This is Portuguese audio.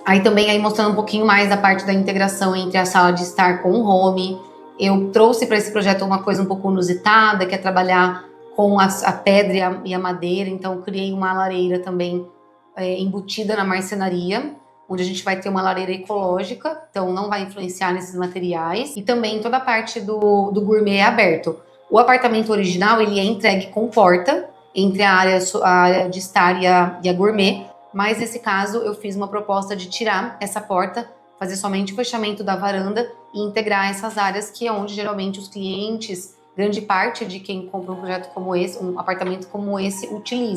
Aí também aí mostrando um pouquinho mais da parte da integração entre a sala de estar com o home. Eu trouxe para esse projeto uma coisa um pouco inusitada, que é trabalhar com a pedra e a madeira. Então, criei uma lareira também embutida na marcenaria, onde a gente vai ter uma lareira ecológica, então não vai influenciar nesses materiais. E também toda a parte do gourmet é aberto. O apartamento original, ele é entregue com porta, entre a área de estar e a gourmet, mas nesse caso eu fiz uma proposta de tirar essa porta, fazer somente o fechamento da varanda e integrar essas áreas, que é onde geralmente os clientes, grande parte de quem compra um projeto como esse, um apartamento como esse, utiliza.